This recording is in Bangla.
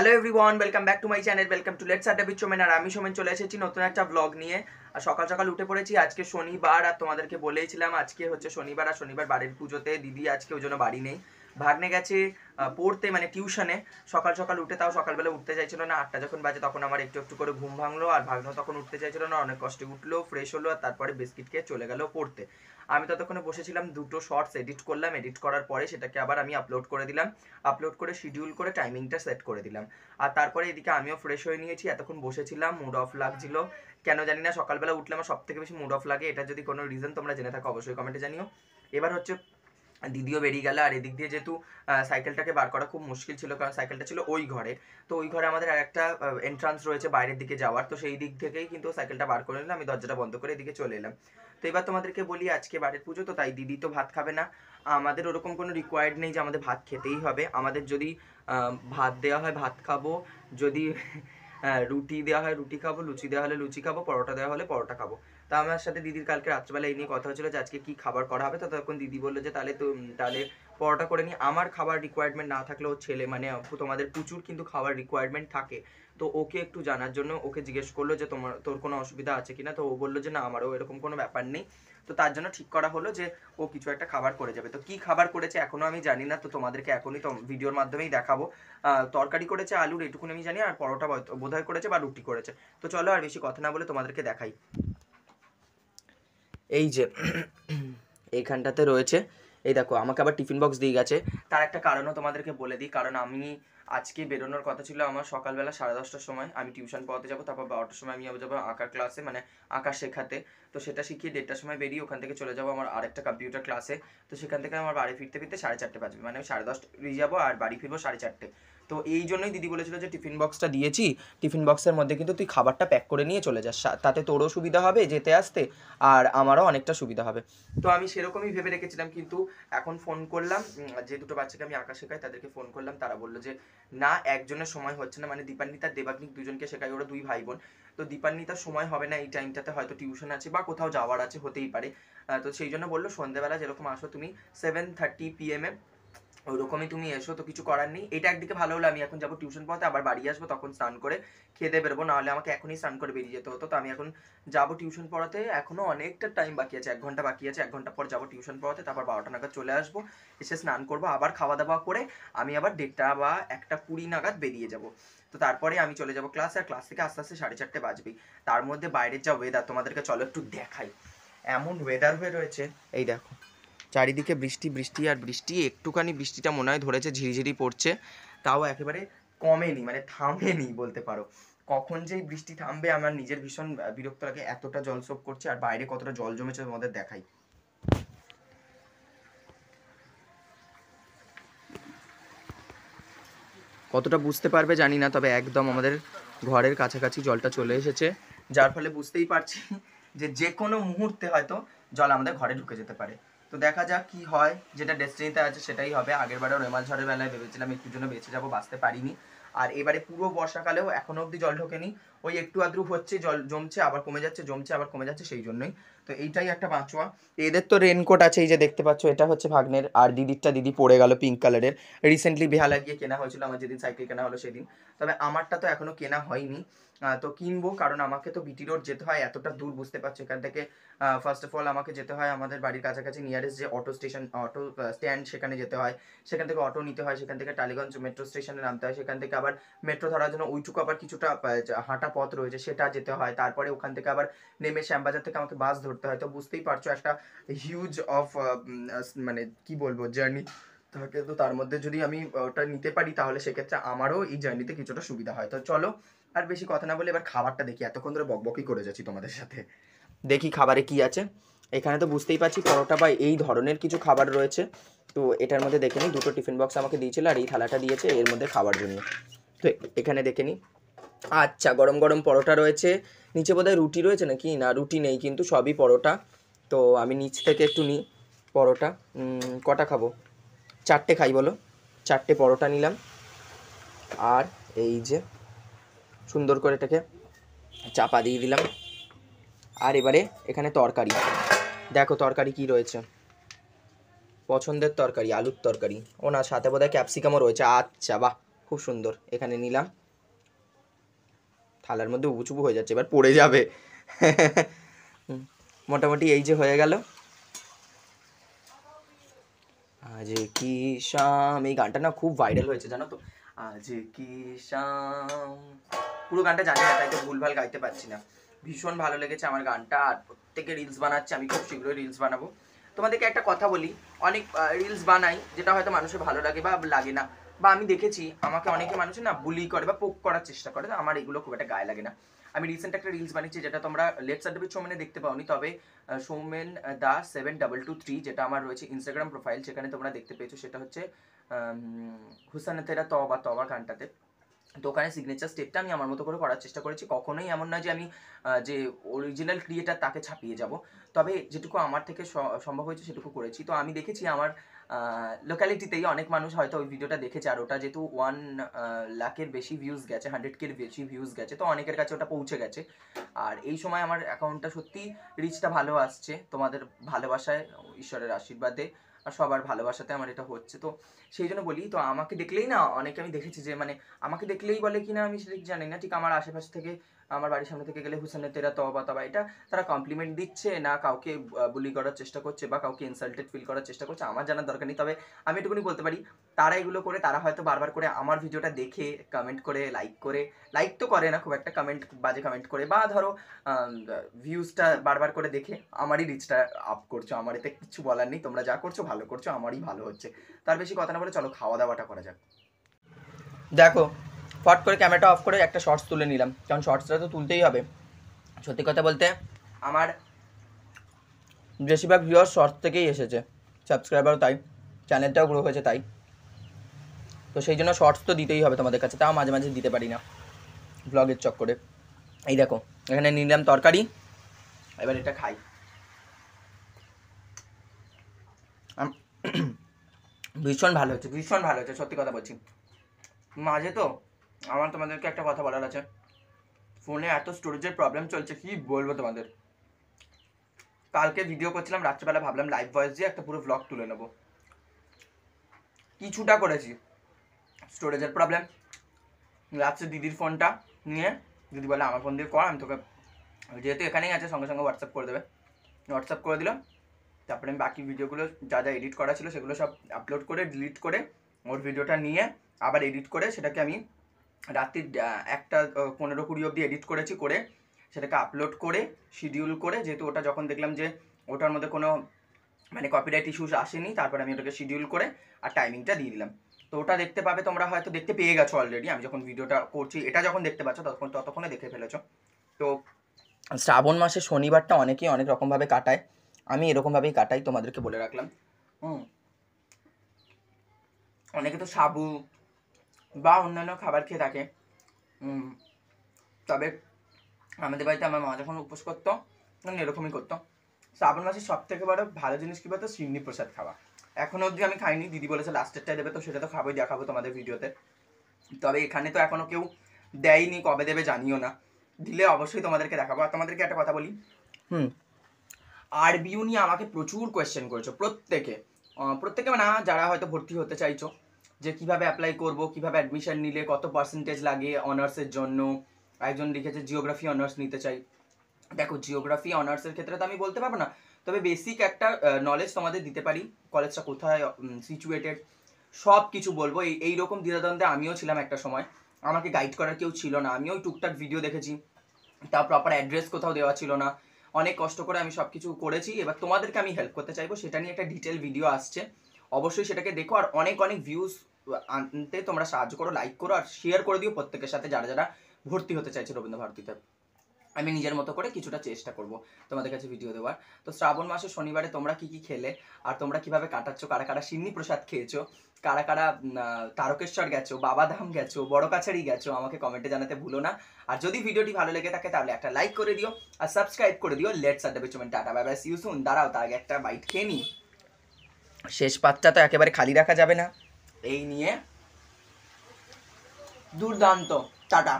Hello everyone, welcome back to my channel, welcome to let's adda with Somen. আর আমি সোমেন চলে এসেছি নতুন একটা ব্লগ নিয়ে। আর সকাল সকাল উঠে পড়েছি। আজকে শনিবার, আর তোমাদেরকে বলেইছিলাম আজকে হচ্ছে শনিবার, আর শনিবার বাড়ির পুজোতে দিদি আজকে ওই জন্য বাড়ি নেই, ভাগ্নে গেছে পড়তে, মানে টিউশনে। সকাল সকাল উঠে, তাও সকালবেলা উঠতে চাইছিল না, 8টা যখন বাজে তখন আমার একটু একটু করে ঘুম ভাঙলো, আর ভাগ্নে তখন উঠতে চাইছিল না, অনেক কষ্টে উঠলো, ফ্রেশ হলো, আর তারপরে বিস্কিট খেয়ে চলে গেল পড়তে। আমি ততক্ষণে বসেছিলাম, দুটো শর্টস এডিট করলাম, এডিট করার পরে সেটাকে আবার আমি আপলোড করে দিলাম, আপলোড করে শিডিউল করে টাইমিংটা সেট করে দিলাম। আর তারপরে এদিকে আমিও ফ্রেশ হয়ে নিয়েছি, এতক্ষণ বসেছিলাম, মুড অফ লাগছিল, কেন জানি না সকালবেলা উঠলে আমার সব থেকে বেশি মুড অফ লাগে। এটা যদি কোনো রিজন তোমরা জেনে থাকো অবশ্যই কমেন্টে জানিও। এবার হচ্ছে দিদিও বেরিয়ে গেল, আর এদিক দিয়ে যেহেতু সাইকেলটাকে বার করা খুব মুশকিল ছিল, কারণ সাইকেলটা ছিল ওই ঘরে, তো ওই ঘরে আমাদের আর একটা এন্ট্রান্স রয়েছে বাইরের দিকে যাওয়ার, তো সেই দিক থেকেই কিন্তু সাইকেলটা বার করে নিলাম, আমি দরজাটা বন্ধ করে এদিকে চলে এলাম। তো এবার তোমাদেরকে বলি, আজকে বাড়ির পুজো, তো তাই দিদি তো ভাত খাবে না। আমাদের ওরকম কোনো রিকোয়ার্ড নেই যে আমাদের ভাত খেতেই হবে, আমাদের যদি ভাত দেওয়া হয় ভাত খাবো, যদি রুটি দেওয়া হয় রুটি খাবো, লুচি দেওয়া হলে লুচি খাবো, পরোটা দেওয়া হলে পরোটা খাবো। তা আমার সাথে দিদির কালকে রাত্রেবেলা এই নিয়ে কথা হচ্ছিল যে আজকে কি খাবার করা হবে, তো তখন দিদি বললো যে তাহলে পরোটা করে নিই। আমার খাবার রিকোয়ারমেন্ট না থাকলেও ছেলে, মানে তোমাদের প্রচুর কিন্তু খাবার রিকোয়ারমেন্ট থাকে, তো ওকে একটু জানার জন্য ওকে জিজ্ঞেস করলো যে তোর কোনো অসুবিধা আছে কিনা, তো ও বললো যে না, আমারও এরকম কোনো ব্যাপার নেই। তো তার জন্য ঠিক করা হলো যে ও কিছু একটা খাবার করে যাবে। তো কি খাবার করেছে এখনো আমি জানি না, তো তোমাদেরকে এখনই তো ভিডিওর মাধ্যমেই দেখাবো। তরকারি করেছে আলুর, এটুকুনি আমি জানি, আর পরোটা বোধহয় করেছে বা রুটি করেছে। তো চলো আর বেশি কথা না বলে তোমাদেরকে দেখাই। এই যে এইখানটাতে রয়েছে, এই দেখো, আমাকে আবার টিফিন বক্স দিয়ে গেছে। তার একটা কারণও তোমাদেরকে বলে দিই, কারণ আমি আজকে বেরোনোর কথা ছিল আমার সকালবেলা 10:30টার সময়, আমি টিউশন পড়াতে যাবো, তারপর 12টার সময় আমি যাবো আঁকার ক্লাসে, মানে আঁকা শেখাতে। তো সেটা শিখিয়ে 1:30টার সময় বেরিয়ে ওখান থেকে চলে যাবো আমার আরেকটা কম্পিউটার ক্লাসে। তো সেখান থেকে আমার বাড়ি ফিরতে ফিরতে 4:30 বাজবে, মানে আমি 10:30 বেরিয়ে যাবো আর বাড়ি ফিরবো 4:30। তো এই জন্যই দিদি বলেছিল যে টিফিন বক্সটা দিয়েছি, টিফিন বক্সের মধ্যে কিন্তু তুই খাবারটা প্যাক করে নিয়ে চলে যাস, তাতে তোরও সুবিধা হবে যেতে আসতে, আর আমারও অনেকটা সুবিধা হবে। তো আমি সেরকমই ভেবে রেখেছিলাম, কিন্তু এখন ফোন করলাম, যে দুটো বাচ্চাকে আমি আঁকা শেখাই তাদেরকে ফোন করলাম, তারা বললো যে না, একজনের সময় হচ্ছে না, মানে দীপান্বিতা আর দেবাগ্নিক দুজনকে শেখাই, ওরা দুই ভাই বোন। তো দীপান্বিতার সময় হবে না এই টাইমটাতে, হয়তো টিউশন আছে বা কোথাও যাওয়ার আছে, হতেই পারে। তো সেই জন্য বললো সন্ধ্যেবেলা যেরকম আসো তুমি 7:30 PM ওরকমই তুমি এসো, তো কিছু করার নেই। এটা একদিকে ভালো হলো, আমি এখন যাবো টিউশন পড়াতে, আবার বাড়ি আসবো, তখন স্নান করে খেতে বেরোবো, নাহলে আমাকে এখনই স্নান করে বেরিয়ে যেতে হতো। তো আমি এখন যাবো টিউশন পড়াতে, এখনো অনেকটা টাইম বাকি আছে, 1 ঘন্টা বাকি আছে, 1 ঘন্টা পর যাবো টিউশন পড়াতে, তারপর 12টা নাগাদ চলে আসবো, এসে স্নান করবো, আবার খাওয়া দাওয়া করে আমি আবার 1:30 বা 1:20 নাগাদ বেরিয়ে যাবো। তো তারপরে আমি চলে যাবো ক্লাসে, আর ক্লাস থেকে আস্তে আস্তে 4:30 বাজবেই। তার মধ্যে বাইরের যা ওয়েদার তোমাদেরকে চলো একটু দেখাই, এমন ওয়েদার হয়ে রয়েছে, এই দেখো চারিদিকে বৃষ্টি বৃষ্টি আর বৃষ্টি, একটুখানি বৃষ্টিটা মনে হয় ধরেছে, ঝিরিঝিরি পড়ছে, তাও একেবারে কমেনি, মানে থামেনি বলতে পারো। কখন যে এই বৃষ্টি থামবে আমার নিজের ভীষণ বিরক্ত লাগে, এতটা জল সোপ করছে, আর বাইরে কতটা জল জমেছে তোমাদের দেখাই। কতটা বুঝতে পারবে জানি না, তবে একদম আমাদের ঘরের কাছাকাছি জলটা চলে এসেছে, যার ফলে বুঝতেই পারছি যে কোনো মুহূর্তে হয়তো জল আমাদের ঘরে ঢুকে যেতে পারে। তো দেখা যাক কি হয়, যেটা ডেস্টিনিতে আছে সেটাই হবে। আগের বারেও রেমাল ঝড়ের বেলায় ভেবেছিলাম একটুর জন্য বেঁচে যাবো, বাঁচতে পারিনি। আর এবারে পুরো বর্ষাকালেও এখনো অবধি জল ঢোকেনি, ওই একটু আদ্রু হচ্ছে, জল জমছে আবার কমে যাচ্ছে, জমছে আবার কমে যাচ্ছে, সেই জন্যই। তো এইটাই একটা বাঁচোয়া। এদের তো রেনকোট আছে, এই যে দেখতে পাচ্ছ, এটা হচ্ছে ভাগ্নের, আর দিদিরটা দিদি পড়ে গেল পিঙ্ক কালারের, রিসেন্টলি বেহালা গিয়ে কেনা হয়েছিল আমার, যেদিন সাইকেল কেনা হলো সেদিন। তবে আমারটা তো এখনো কেনা হয়নি, তো কিনবো, কারণ আমাকে তো বিটি রোড যেতে হয়, এতটা দূর বুঝতে পারছো। এখান থেকে ফার্স্ট অফ অল আমাকে যেতে হয় আমাদের বাড়ির কাছাকাছি নিয়ারেস্ট যে অটো স্টেশন, অটো স্ট্যান্ড, সেখানে যেতে হয়, সেখান থেকে অটো নিতে হয়, সেখান থেকে টালিগঞ্জ মেট্রো স্টেশনে নামতে হয়, সেখান থেকে আবার মেট্রো ধরার জন্য ওইটুকু আবার কিছুটা হাঁটা পথ রয়েছে, সেটা যেতে হয়, তারপরে ওখান থেকে আবার নেমে শ্যামবাজার থেকে আমাকে বাস ধরতে হয়। তো বুঝতেই পারছো একটা হিউজ অফ, মানে কি বলবো, জার্নি থাকে। তো তার মধ্যে যদি আমি ওটা নিতে পারি তাহলে সেক্ষেত্রে আমারও এই জার্নিতে কিছুটা সুবিধা হয়। তো চলো আর বেশি কথা না বলে এবার খাবারটা দেখি, এতক্ষণ ধরে বকবকি করে যাচ্ছি তোমাদের সাথে, দেখি খাবারে কি আছে। এখানে তো বুঝতেই পারছি পরোটা বা এই ধরনের কিছু খাবার রয়েছে। তো এটার মধ্যে দেখে নিই, দুটো টিফিন বক্স আমাকে দিয়েছিল, আর এই থালাটা দিয়েছে এর মধ্যে খাবার জন্য। তো এখানে দেখে নিই, আচ্ছা গরম গরম পরোটা রয়েছে, নিচে বোধহয় রুটি রয়েছে নাকি, না রুটি নেই, কিন্তু সবই পরোটা। তো আমি নিচ থেকে একটু নিই পরোটা, কটা খাবো, 4টে খাই বলো, 4টে পরোটা নিলাম, আর এই যে সুন্দর করে এটাকে চাপা দিয়ে দিলাম। আর এবারে এখানে তরকারি, দেখো তরকারি কি রয়েছে, পছন্দের তরকারি, আলুর তরকারি, ও না সাথে বোধহয় ক্যাপসিকামও রয়েছে, আচ্ছা বাহ, খুব সুন্দর। এখানে নিলাম, থালার মধ্যে উবুচুবু হয়ে যাচ্ছে, এবার পড়ে যাবে। মোটামুটি এই যে হয়ে গেল। আজ কি শাম, এই গানটা না খুব ভাইরাল হয়েছে জানো তো, আজ কি শাম। পুরো গানটা জানি না, তাই তো ভুলভাল গাইতে পারছি না। ভীষণ ভালো লেগেছে আমার গানটা, আর প্রত্যেকে রিলস বানাচ্ছে, আমি খুব শীঘ্রই রিলস বানাবো। তোমাদেরকে একটা কথা বলি, অনেক রিলস বানাই যেটা হয়তো মানুষের ভালো লাগে বা লাগে না, বা আমি দেখেছি আমাকে অনেকে মানুষের না বুলি করে বা পোক করার চেষ্টা করে, আমার এগুলো খুব একটা গায়ে লাগে না। আমি রিসেন্ট একটা রিলস বানিয়েছি যেটা তোমরা লেটস আড্ডা উইথ সৌমেনে দেখতে পাওনি, তবে সৌমেন দা 7223 যেটা আমার রয়েছে ইনস্টাগ্রাম প্রোফাইল, সেখানে তোমরা দেখতে পেয়েছো। সেটা হচ্ছে হুসানে তেরা তবা তবা গানটাতে। তো ওখানে সিগনেচার স্টেপটা আমি আমার মতো করে করার চেষ্টা করেছি। কখনোই এমন নয় যে আমি যে অরিজিনাল ক্রিয়েটার তাকে ছাপিয়ে যাব, তবে যেটুকু আমার থেকে সম্ভব হয়েছে সেটুকু করেছি। তো আমি দেখেছি আমার লোকালিটিতেই অনেক মানুষ হয়তো ওই ভিডিওটা দেখেছে, আর ওটা যেহেতু 1 লাখের বেশি ভিউজ গেছে, 100K বেশি ভিউজ গেছে, তো অনেকের কাছে ওটা পৌঁছে গেছে। আর এই সময় আমার অ্যাকাউন্টটা সত্যি রিচটা ভালো আসছে, তোমাদের ভালোবাসায়, ঈশ্বরের আশীর্বাদে আর সবার ভালোবাসাতে আমার এটা হচ্ছে। তো সেই জন্য বলি, তো আমাকে দেখলেই না অনেকে, আমি দেখেছি যে মানে আমাকে দেখলেই বলে কি না আমি সেটা জানি না, ঠিক আমার আশেপাশে থেকে, আমার বাড়ির সামনে থেকে গেলে হুসেনের তেরা তবা তবা, এটা তারা কমপ্লিমেন্ট দিচ্ছে না কাউকে বুলি করার চেষ্টা করছে বা কাউকে ইনসাল্টেড ফিল করার চেষ্টা করছে, আমার জানার দরকার নেই। তবে আমি এটুকুনি বলতে পারি, তারা এগুলো করে, তারা হয়তো বারবার করে আমার ভিডিওটা দেখে কমেন্ট করে, লাইক তো করে না খুব একটা, কমেন্ট, বাজে কমেন্ট করে, বা ধরো ভিউজটা বারবার করে দেখে আমারই রিচটা আপ করছো। আমার এতে কিছু বলার নেই, তোমরা যা করছো ভালো করছো, আমারই ভালো হচ্ছে। তার বেশি কথা না বলে চলো খাওয়া দাওয়াটা করা যাক। দেখো, ফট করে ক্যামেরাটা অফ করে একটা শর্টস তুলে নিলাম, কারণ শর্টসটা তো তুলতেই হবে। সত্যি কথা বলতে আমার বেশিরভাগ ভিউয়ার শর্টস থেকেই এসেছে, সাবস্ক্রাইবারও তাই, চ্যানেলটাও গ্রো হয়েছে তাই। তো সেই জন্য শর্টস তো দিতেই হবে তোমাদের কাছে, তাও মাঝে মাঝে দিতে পারি না ব্লগের চক্করে। এই দেখো, এখানে নিলাম তরকারি, এবার এটা খাই। ভীষণ ভালো হচ্ছে, ভীষণ ভালো হচ্ছে, সত্যি কথা বলছি। মাঝে তো আমার তোমাদেরকে একটা কথা বলার আছে, ফোনে এত স্টোরেজের প্রবলেম চলছে, কি বলবো তোমাদের। কালকে ভিডিও করছিলাম রাত্রেবেলা, ভাবলাম লাইভ ভয়েস দিয়ে একটা পুরো ব্লগ তুলে নেবো, কিছুটা করেছি, স্টোরেজের প্রবলেম। রাত্রে দিদির ফোনটা নিয়ে, দিদি বলে আমার ফোন দিয়ে কর, আমি তোকে, যেহেতু এখানেই আছে সঙ্গে সঙ্গে হোয়াটসঅ্যাপ করে দেবে, হোয়াটসঅ্যাপ করে দিলাম। তারপরে আমি বাকি ভিডিওগুলো যা যা এডিট করা ছিল সেগুলো সব আপলোড করে ডিলিট করে, ওর ভিডিওটা নিয়ে আবার এডিট করে, সেটাকে আমি রাত্রি 1:15-20 অবধি এডিট করেছি, করে সেটাকে আপলোড করে শিডিউল করে, যেহেতু ওটা যখন দেখলাম যে ওটার মধ্যে কোনো মানে কপিরাইট ইস্যুস আসেনি, তারপরে আমি ওটাকে শিডিউল করে আর টাইমিংটা দিয়ে দিলাম। তো ওটা দেখতে পাবে তোমরা, হয়তো দেখতে পেয়ে গেছো অলরেডি, আমি যখন ভিডিওটা করছি, এটা যখন দেখতে পাচ্ছ ততক্ষণে দেখে ফেলেছো। তো শ্রাবণ মাসে শনিবারটা অনেকেই অনেক রকমভাবে কাটায়, আমি এরকমভাবেই কাটাই, তোমাদেরকে বলে রাখলাম। অনেকে তো সাবু বা অন্যান্য খাবার খেয়ে থাকে, তবে আমাদের বাড়িতে আমার মা যখন উপোস করতো তখন এরকমই করতো। শ্রাবণ মাসের সব থেকে বড় ভালো জিনিস কী বলতো, সিন্নি প্রসাদ খাওয়া। এখনও অবধি আমি খাইনি, দিদি বলেছে লাস্টেরটাই দেবে, তো সেটা তো খাবোই, দেখাবো তোমাদের ভিডিওতে। তবে এখানে তো এখনও কেউ দেয়নি, কবে দেবে জানিও না, দিলে অবশ্যই তোমাদেরকে দেখাবো। আর তোমাদেরকে একটা কথা বলি, আরবিইউ নিয়ে আমাকে প্রচুর কোয়েশ্চেন করেছো প্রত্যেকে মানে যারা হয়তো ভর্তি হতে চাইছো, যে কিভাবে অ্যাপ্লাই করব, কিভাবে অ্যাডমিশন নিলে কত পার্সেন্টেজ লাগে অনার্সের জন্য। একজন লিখেছে জিওগ্রাফি অনার্স নিতে চাই। দেখো, জিওগ্রাফি অনার্সের ক্ষেত্রে তো আমি বলতে পারবো না, তবে বেসিক একটা নলেজ তোমাদের দিতে পারি, কলেজটা কোথায় সিচুয়েটেড, সব কিছু বলবো। এইরকম দ্বিধাদ্বন্দ্বে আমিও ছিলাম একটা সময়, আমাকে গাইড করার কেউ ছিল না, আমিও টুকটাক ভিডিও দেখেছি, তা প্রপার অ্যাড্রেস কোথাও দেওয়া ছিল না, অনেক কষ্ট করে আমি সব কিছু করেছি। এবার তোমাদেরকে আমি হেল্প করতে চাইবো, সেটা নিয়ে একটা ডিটেল ভিডিও আসছে, অবশ্যই সেটাকে দেখো, আর অনেক ভিউজ আনতে তোমরা সাহায্য করো, লাইক করো আর শেয়ার করে দিও প্রত্যেকের সাথে, যারা যারা ভর্তি হতে চাইছে রবীন্দ্র ভারতীতে। আমি নিজের মতো করে কিছুটা চেষ্টা করব তোমাদের কাছে ভিডিও দেওয়ার। তো শ্রাবণ মাসের শনিবারে তোমরা কি কি খেলে, আর তোমরা কিভাবে কাটাচ্ছ, কারা কারা সিন্নি প্রসাদ খেয়েছো, কারা কারা তারকেশ্বর গেছো, বাবাধাম গেছো, বড় কাছারি গেছো, আমাকে কমেন্টে জানাতে ভুলো না। আর যদি ভিডিওটি ভালো লেগে থাকে তাহলে একটা লাইক করে দিও আর সাবস্ক্রাইব করে দিও। Let's adda with Soumen, tata bye bye, see you soon. দাঁড়াও, তার আগে একটা বাইট খেয়ে নিই, শেষ পাতটা তো একেবারে খালি রাখা যাবে না, এই নিয়ে দুর্দান্ত, টাটা।